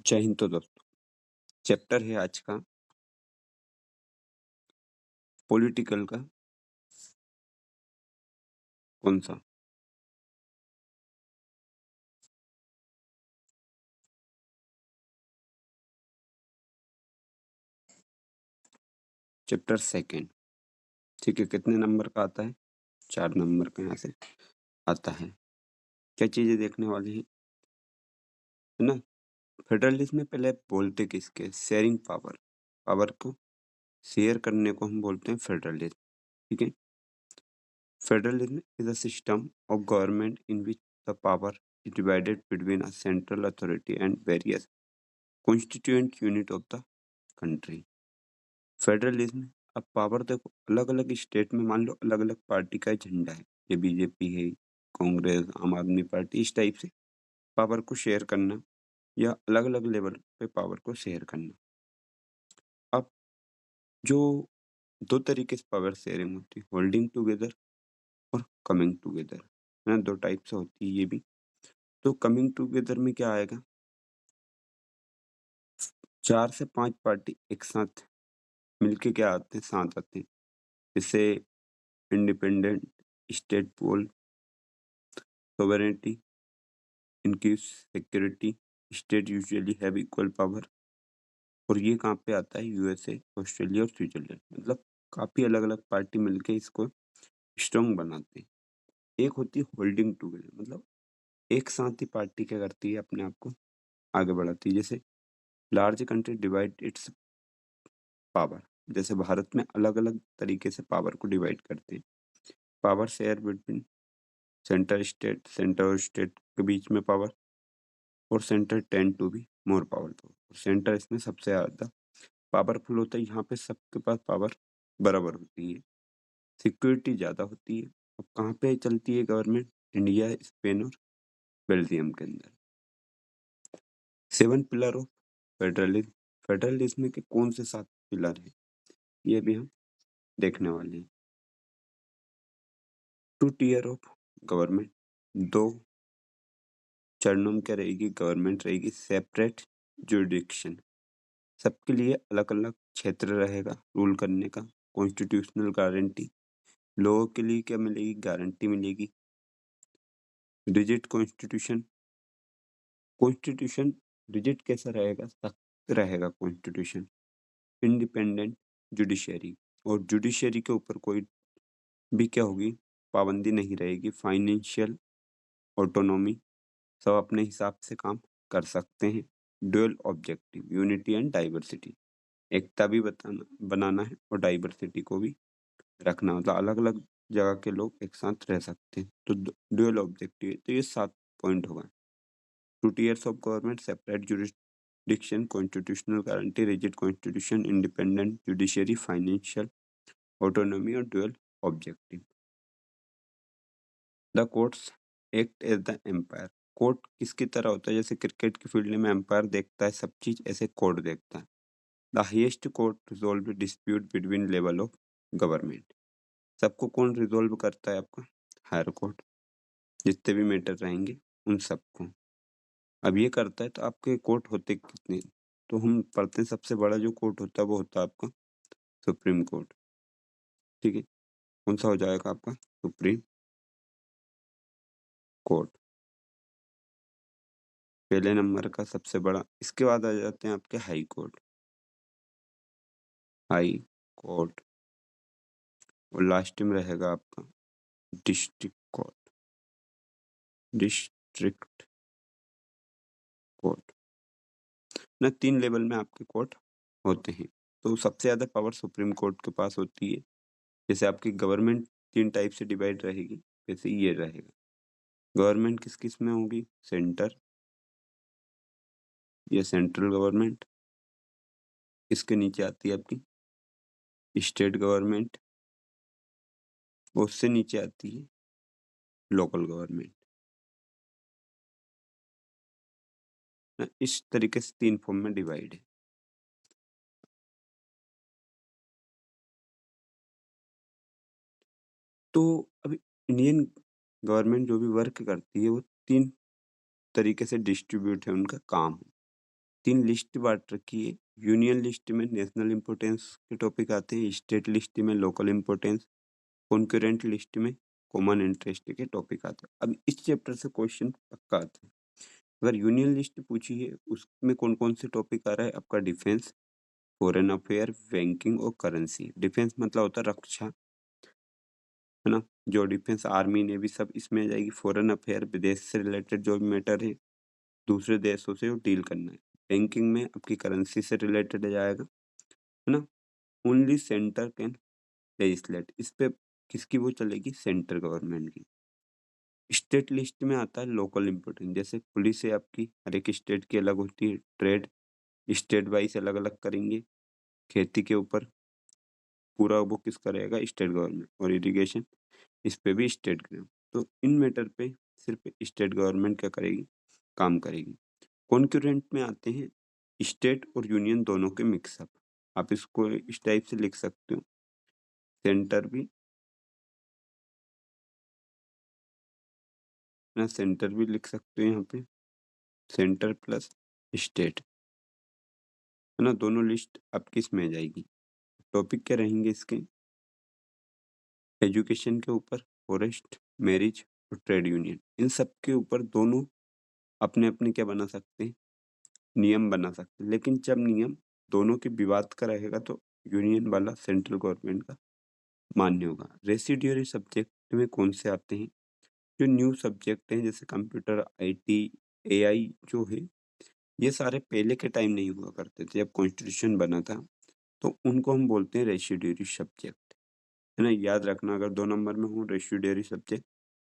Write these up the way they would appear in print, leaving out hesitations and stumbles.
जय हिंद। तो दोस्तों, चैप्टर है आज का पॉलिटिकल का। कौन सा? Chapter second. ठीक है, कितने नंबर का आता है? 4 नंबर का यहाँ से आता है। क्या चीजें देखने वाली है ना? फेडरलिज्म में पहले बोलते किसके? Sharing power. पावर को शेयर करने को हम बोलते हैं फेडरलिज्म। ठीक है। Federalism is a system of government in which the power is divided between a central authority and various constituent unit of the country. Federalism. अब पावर देखो, अलग अलग स्टेट में मान लो अलग अलग पार्टी का झंडा है, ये बीजेपी है, कांग्रेस, आम आदमी पार्टी, इस टाइप से पावर को शेयर करना या अलग अलग लेवल पे पावर को शेयर करना। अब जो दो तरीके से पावर शेयरिंग होती है, होल्डिंग टुगेदर और कमिंग टुगेदर, है ना। 2 टाइप से होती है ये भी। तो कमिंग टुगेदर में क्या आएगा? 4 से 5 पार्टी एक साथ मिलके क्या आते हैं? साथ आते हैं। जैसे इंडिपेंडेंट स्टेट पोल, सोवेरेनिटी, इनकी security, state usually have equal power. और ये कहाँ पे आता है? यूएसए, ऑस्ट्रेलिया और स्विट्जरलैंड। मतलब काफी अलग अलग पार्टी मिलके इसको स्ट्रॉन्ग बनाते हैं। एक होती है होल्डिंग टुगेदर, मतलब एक साथ ही पार्टी क्या करती है? अपने आप को आगे बढ़ाती है। जैसे large country divide it's power. जैसे भारत में अलग अलग तरीके से पावर को डिवाइड करते हैं। पावर शेयर बिटवीन सेंटर और स्टेट के बीच में पावर, और centre tend to be more powerful. Centre इसमें सबसे ज्यादा पावरफुल होता है। यहाँ पे सबके पास पावर बराबर होती है, सिक्योरिटी ज्यादा होती है। अब कहाँ पे चलती है गवर्नमेंट? इंडिया, स्पेन और बेल्जियम के अंदर। 7 पिलर ऑफ फेडरलिज्म। फेडरलिज्म के कौन से 7 पिलर हैं, ये भी हम देखने वाले हैं। 2 टीयर ऑफ गवर्नमेंट। 2 चरणों में क्या रहेगी? गवर्नमेंट रहेगी। सेपरेट जुरिडिक्शन, सबके लिए अलग अलग क्षेत्र रहेगा रूल करने का। कॉन्स्टिट्यूशनल गारंटी, लोगों के लिए क्या मिलेगी? गारंटी मिलेगी। Rigid constitution. कॉन्स्टिट्यूशन रिजिड कैसा रहेगा? सख्त रहेगा कॉन्स्टिट्यूशन। इंडिपेंडेंट जुडिशरी, और जुडिशरी के ऊपर कोई भी क्या होगी? पाबंदी नहीं रहेगी। फाइनेंशियल ऑटोनॉमी, सब अपने हिसाब से काम कर सकते हैं। Dual objective, unity and diversity, एकता भी बनाना है और डाइवर्सिटी को भी रखना, मतलब अलग अलग जगह के लोग एक साथ रह सकते हैं। तो डुअल ऑब्जेक्टिव, तो ये 7 पॉइंट होगा। 2 tears of government, separate jurisdiction, constitutional guarantee, rigid constitution, independent judiciary, financial autonomy और dual objective. The courts act as the empire. Court किसकी तरह होता है? जैसे क्रिकेट की फील्ड में एम्पायर देखता है सब चीज, ऐसे कोर्ट देखता है। The highest court resolve dispute between level of government. सबको कौन रिजॉल्व करता है? आपका हायर कोर्ट। जितने भी मैटर रहेंगे उन सबको अब ये करता है। तो आपके कोर्ट होते कितने? तो हम पढ़ते हैं सबसे बड़ा जो कोर्ट होता है वो होता है आपका सुप्रीम कोर्ट। ठीक है, कौन सा हो जाएगा आपका? सुप्रीम कोर्ट पहले नंबर का सबसे बड़ा। इसके बाद आ जाते हैं आपके हाई कोर्ट। हाई कोर्ट, और लास्ट में रहेगा आपका डिस्ट्रिक्ट कोर्ट। डिस्ट्रिक्ट कोर्ट ना, 3 लेवल में आपके कोर्ट होते हैं। तो सबसे ज्यादा पावर सुप्रीम कोर्ट के पास होती है। जैसे आपकी गवर्नमेंट 3 टाइप से डिवाइड रहेगी, वैसे ये रहेगा। गवर्नमेंट किस किस में होगी? सेंटर, ये सेंट्रल गवर्नमेंट। इसके नीचे आती है आपकी स्टेट गवर्नमेंट, और उससे नीचे आती है लोकल गवर्नमेंट। इस तरीके से 3 फॉर्म में डिवाइड है। तो अभी इंडियन गवर्नमेंट जो भी वर्क करती है वो 3 तरीके से डिस्ट्रीब्यूट है उनका काम। 3 लिस्ट बाँट रखी है। यूनियन लिस्ट में नेशनल इम्पोर्टेंस के टॉपिक आते हैं, स्टेट लिस्ट में लोकल इम्पोर्टेंस, कॉन्करेंट लिस्ट में कॉमन इंटरेस्ट के टॉपिक आते हैं। अब इस चैप्टर से क्वेश्चन पक्का आता है। अगर यूनियन लिस्ट पूछी है उसमें कौन-कौन से टॉपिक आ रहा है आपका डिफेंस, फॉरेन अफेयर, बैंकिंग और करेंसी। डिफेंस मतलब होता है रक्षा, है ना? जो डिफेंस आर्मी नेवी सब इसमें आ जाएगी। फॉरेन अफेयर विदेश से रिलेटेड जो भी मैटर है, दूसरे देशों से वो डील करना है। बैंकिंग में आपकी करेंसी से रिलेटेड आ जाएगा, है ना? ओनली सेंटर कैन लेजिस्लेट, इस पे किसकी वो चलेगी? सेंट्रल गवर्नमेंट की। स्टेट लिस्ट में आता है लोकल इम्पोर्टेंस, जैसे पुलिस है आपकी हर एक स्टेट की अलग होती है, ट्रेड स्टेट वाइज अलग-अलग करेंगे, खेती के ऊपर पूरा वो किसका रहेगा? स्टेट गवर्नमेंट, और इरिगेशन इस पे भी स्टेट का। तो इन मैटर पे सिर्फ स्टेट गवर्नमेंट क्या करेगी? काम करेगी। कॉन्करेंट में आते हैं स्टेट और यूनियन दोनों के मिक्सअप। आप इसको इस टाइप से लिख सकते हो, सेंटर भी ना, सेंटर भी लिख सकते हो यहाँ पे, सेंटर प्लस स्टेट, है ना? दोनों लिस्ट आपकी इसमें आ जाएगी। टॉपिक क्या रहेंगे इसके? एजुकेशन के ऊपर, फॉरेस्ट, मैरिज और ट्रेड यूनियन। इन सब के ऊपर दोनों अपने-अपने क्या बना सकते हैं? नियम बना सकते हैं। लेकिन जब नियम दोनों के विवाद का रहेगा तो यूनियन वाला सेंट्रल गवर्नमेंट का मान्य होगा। रेसिड्यूअरी सब्जेक्ट में कौन से आते हैं? जो न्यू सब्जेक्ट हैं जैसे कंप्यूटर, आईटी, एआई जो है, ये सारे पहले के टाइम नहीं हुआ करते थे। जब कॉन्स्टिट्यूशन बना था तो उनको हम बोलते हैं रेसिड्यूअरी सब्जेक्ट, है ना? याद रखना, अगर 2 नंबर में हो रेसिड्यूअरी सब्जेक्ट,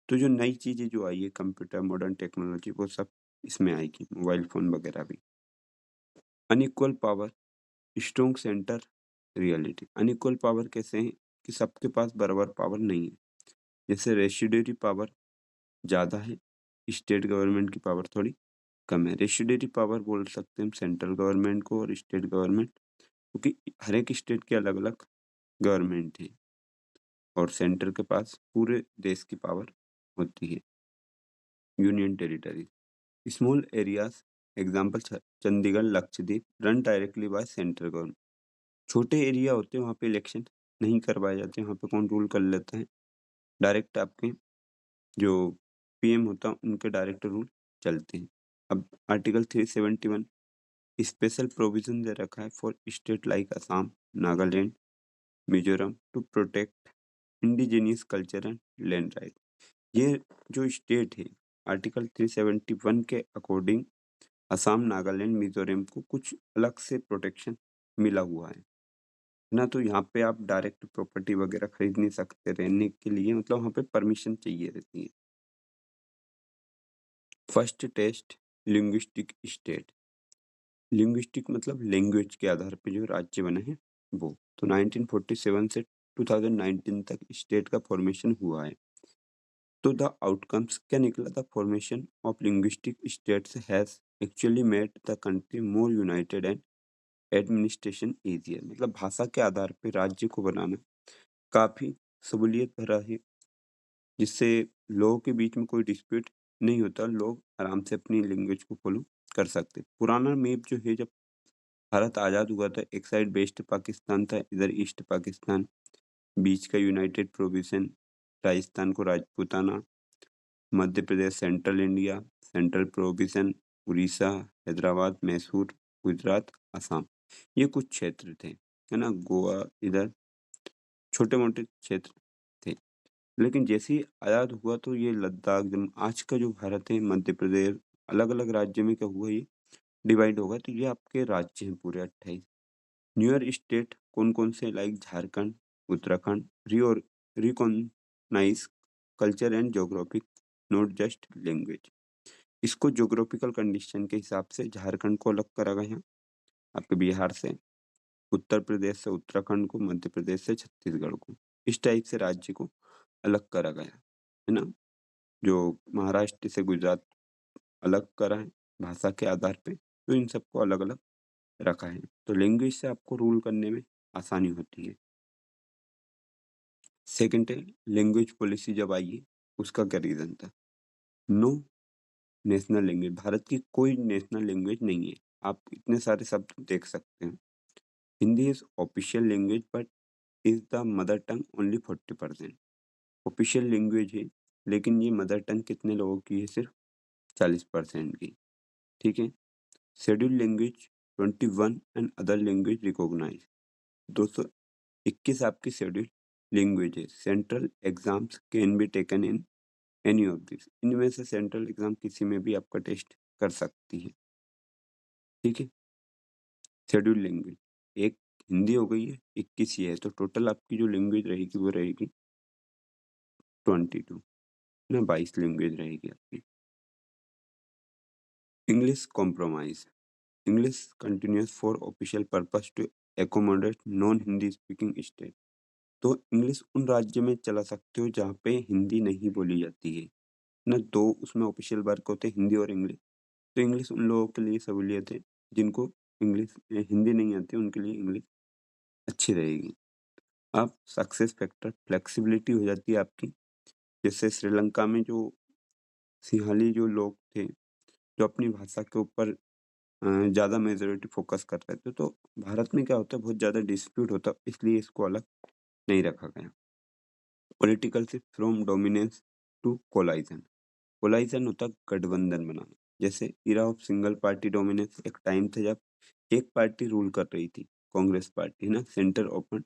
तो जो नई चीज़ें जो आई है कंप्यूटर, मॉडर्न टेक्नोलॉजी, वो सब इसमें आएगी, मोबाइल फ़ोन वगैरह भी। Unequal power, strong centre, reality. Unequal power कैसे हैं? कि सबके पास बराबर पावर नहीं है। जैसे रेसिड्यूअरी पावर ज़्यादा है, स्टेट गवर्नमेंट की पावर थोड़ी कम है। रेसिड्यूअरी पावर बोल सकते हैं हम सेंट्रल गवर्नमेंट को और स्टेट गवर्नमेंट, क्योंकि हर एक स्टेट के अलग-अलग गवर्नमेंट है और सेंटर के पास पूरे देश की पावर होती है। Union territory, small areas, example Chandigarh, Lakshadweep, run directly by central government. छोटे एरिया होते हैं वहाँ पे इलेक्शन नहीं करवाए जाते, वहाँ पे कौन रूल कर लेता है? डायरेक्ट आपके जो पीएम होता है उनके डायरेक्ट रूल चलते हैं। अब आर्टिकल 371 स्पेशल प्रोविजन दे रखा है for state like Assam, Nagaland, Mizoram to protect indigenous culture and land right. ये जो स्टेट है आर्टिकल 371 के अकॉर्डिंग असम, नागालैंड, मिजोरम को कुछ अलग से प्रोटेक्शन मिला हुआ है ना? तो यहाँ पे आप डायरेक्ट प्रॉपर्टी वगैरह खरीद नहीं सकते रहने के लिए, मतलब वहाँ पे परमिशन चाहिए रहती है। First test linguistic state, linguistic मतलब लैंग्वेज के आधार पे जो राज्य बने हैं वो। तो 1947 से 2019 तक स्टेट का फॉर्मेशन हुआ है। तो द आउटकम्स क्या निकला? The formation of linguistic states has actually made the country more United and administration easier. मतलब भाषा के आधार पे राज्य को बनाना काफी सहूलियत भरा है, जिससे लोगों के बीच में कोई डिस्प्यूट नहीं होता, लोग आराम से अपनी लैंग्वेज को फॉलो कर सकते। पुराना मैप जो है, जब भारत आज़ाद हुआ था, एक साइड वेस्ट पाकिस्तान था, इधर ईस्ट पाकिस्तान, बीच का यूनाइटेड प्रोविजन, राजस्थान को Rajputana, Madhya Pradesh central India, central provision, Orissa, Hyderabad, Mysore, Gujarat, Assam, ये कुछ क्षेत्र थे, है ना? गोवा इधर छोटे-मोटे क्षेत्र थे। लेकिन जैसे ही आज़ाद हुआ तो ये लद्दाख, जब आज का जो भारत है, मध्य प्रदेश, अलग-अलग राज्य में क्या हुआ, ये डिवाइड होगा, तो ये आपके राज्य हैं पूरे 28। न्यूअर स्टेट कौन-कौन से? Like Jharkhand, Uttarakhand, recognise culture and geographic, not just language. इसको ज्योग्राफिकल कंडीशन के हिसाब से झारखंड को अलग करा गया आपके बिहार से, उत्तर प्रदेश से उत्तराखंड को, मध्य प्रदेश से छत्तीसगढ़ को। इस टाइप से राज्य को अलग करा गया, है ना? जो महाराष्ट्र से गुजरात अलग करा है भाषा के आधार पे, तो इन सबको अलग-अलग रखा है। तो लैंग्वेज से आपको रूल करने में आसानी होती है। सेकंड है लैंग्वेज पॉलिसी जब आई है, उसका क्या रीज़न था? नो नेशनल लैंग्वेज, भारत की कोई नेशनल लैंग्वेज नहीं है। आप इतने सारे शब्द देख सकते हैं। Hindi is official language but is the mother tongue only 40%। Official language है, लेकिन ये मदर टंग कितने लोगों की है? सिर्फ 40% की। ठीक है। Schedule language 21 and other language recognise. 221 आपकी शेड्यूल लैंग्वेज है। Central exams can be taken in any of this. इनमें से सेंट्रल एग्जाम किसी में भी आपका टेस्ट कर सकती है। ठीक है। शेड्यूल लैंग्वेज एक हिंदी हो गई है, 21 ये है, तो टोटल आपकी जो लैंग्वेज रहेगी वो रहेगी 22 ना, 22 लैंग्वेज रहेगी आपकी। English compromise. English continues for official purpose to accommodate non Hindi speaking state. तो इंग्लिश उन राज्य में चला सकते हो जहाँ पे हिंदी नहीं बोली जाती है ना। दो उसमें ऑफिशियल वर्क होते हैं, हिंदी और इंग्लिश। तो इंग्लिश उन लोगों के लिए सहूलियत है जिनको इंग्लिश हिंदी नहीं आती, उनके लिए इंग्लिश अच्छी रहेगी। अब सक्सेस फैक्टर फ्लेक्सिबिलिटी हो जाती है आपकी। जैसे श्रीलंका में जो सिंहाली जो लोग थे, जो अपनी भाषा के ऊपर ज़्यादा मेजॉरिटी फोकस कर रहे थे, तो भारत में क्या होता है, बहुत ज़्यादा डिस्प्यूट होता है, इसलिए इसको अलग नहीं रखा गया। Political shift from dominance to coalition. Coalition होता है गठबंधन बनाना। जैसे era of single party dominance, एक टाइम था जब एक पार्टी रूल कर रही थी, कांग्रेस पार्टी है ना। Centre open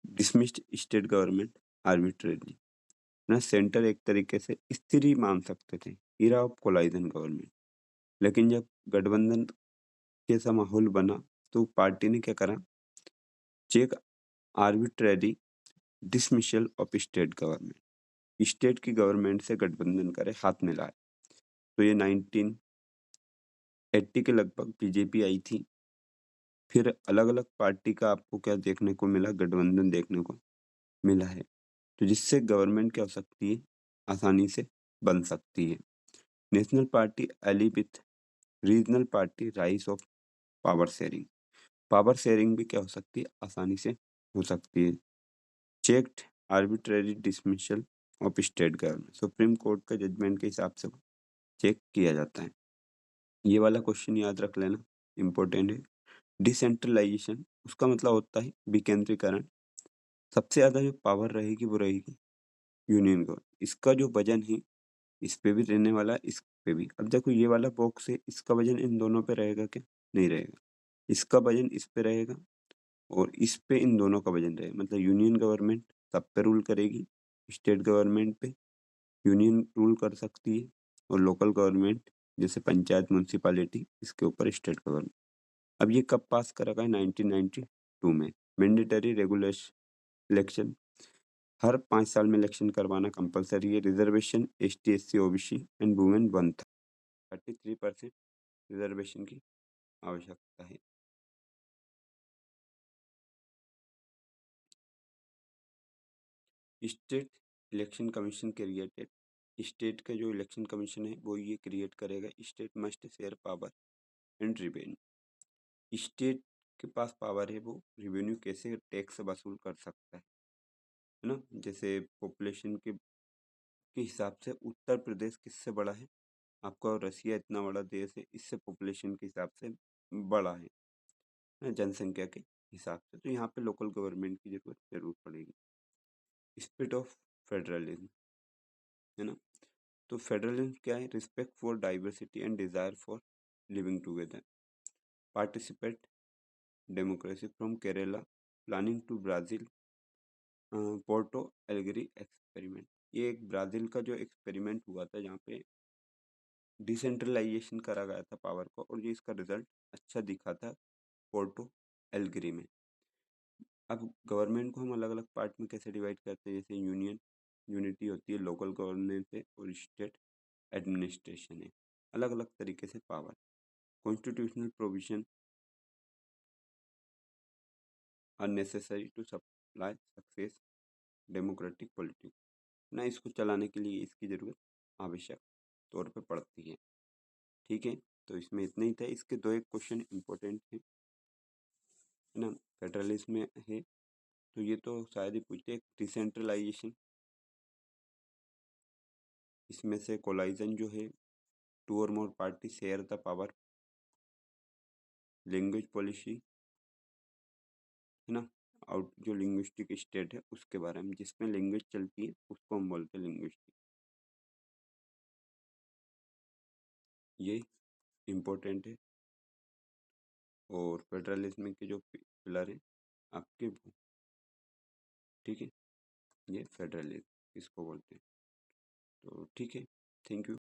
dismissed state government arbitrarily ना। सेंटर एक तरीके से स्थिर ही मान सकते थे, इरा ऑफ कोलाइजन गवर्नमेंट। लेकिन जब गठबंधन जैसा माहौल बना, तो पार्टी ने क्या करा, check arbitrary dismissal of state government. State की गवर्नमेंट से गठबंधन करे, हाथ मिलाए। तो ये 1980 के लगभग बीजेपी आई थी। फिर अलग अलग पार्टी का आपको क्या देखने को मिला, गठबंधन देखने को मिला है। तो जिससे गवर्नमेंट क्या हो सकती है, आसानी से बन सकती है। National party ally with regional party, rise of power sharing. Power sharing भी क्या हो सकती है, आसानी से हो सकती है। Checked arbitrary dismissal of state government. Supreme court का जजमेंट के हिसाब से चेक किया जाता है। ये वाला क्वेश्चन याद रख लेना, इम्पोर्टेंट है। डिसेंट्रलाइजेशन, उसका मतलब होता है विकेंद्रीकरण। सबसे ज़्यादा जो पावर रहेगी वो रहेगी यूनियन गवर्नमेंट। इसका जो वजन है इस पे भी रहने वाला है, इस पे भी। अब देखो ये वाला बॉक्स है, इसका वजन इन दोनों पे रहेगा क्या? नहीं रहेगा। इसका वजन इस पे रहेगा और इस पे इन दोनों का वजन रहेगा। मतलब यूनियन गवर्नमेंट सब पे रूल करेगी, स्टेट गवर्नमेंट पे यूनियन रूल कर सकती है, और लोकल गवर्नमेंट जैसे पंचायत म्यूनसिपालिटी, इसके ऊपर स्टेट गवर्नमेंट। अब ये कब पास करा गया? 1992 में। मैंडेटरी रेगुलेशन इलेक्शन, हर 5 साल में इलेक्शन करवाना कंपलसरी है। Reservation ST SC OBC and women one था। 33% रिजर्वेशन की आवश्यकता है। State election commission created. State का जो इलेक्शन कमीशन है वो ये क्रिएट करेगा। State must share power and revenue. State के पास पावर है, वो रिवेन्यू कैसे टैक्स वसूल कर सकता है ना। जैसे पॉपुलेशन के हिसाब से उत्तर प्रदेश किससे बड़ा है आपका? रसिया इतना बड़ा देश है, इससे पॉपुलेशन के हिसाब से बड़ा है ना, जनसंख्या के हिसाब से। तो यहाँ पे लोकल गवर्नमेंट की जरूरत जरूर पड़ेगी। स्पिरिट ऑफ फेडरलिज्म है ना। तो फेडरलिज्म क्या है? Respect for diversity and desire for living together. Participate democracy from Kerala planning to Brazil. Porto Alegre experiment, ये एक ब्राज़ील का जो एक्सपेरिमेंट हुआ था जहाँ पे डिसेंट्रलाइजेशन करा गया था पावर को, और ये इसका रिजल्ट अच्छा दिखा था पोर्टो एलगरी में। अब गवर्नमेंट को हम अलग अलग पार्ट में कैसे डिवाइड करते हैं? जैसे यूनियन यूनिटी होती है, लोकल गवर्नेंस है, और स्टेट एडमिनिस्ट्रेशन है। अलग अलग तरीके से power. Constitutional provision are necessary to supply success democratic politics ना। इसको चलाने के लिए इसकी ज़रूरत आवश्यक तौर पे पड़ती है। ठीक है, तो इसमें इतना ही था। इसके दो एक क्वेश्चन इंपॉर्टेंट है ना। फेडरलिज्म में है तो ये तो शायद ही पूछते हैं। डिसेंट्रलाइजेशन, इसमें से कोलाइजन जो है, टू और मोर party share the power language policy है ना, आउट जो लिंग्विस्टिक स्टेट है उसके बारे में, जिसमें लैंग्वेज चलती है उसको हम बोलते हैं लिंग्विस्टिक। ये इम्पोर्टेंट है। और फेडरलिज्म के जो पिलर है आपके वो, ठीक है, ये फेडरलिज्म इसको बोलते हैं। तो ठीक है, थैंक यू।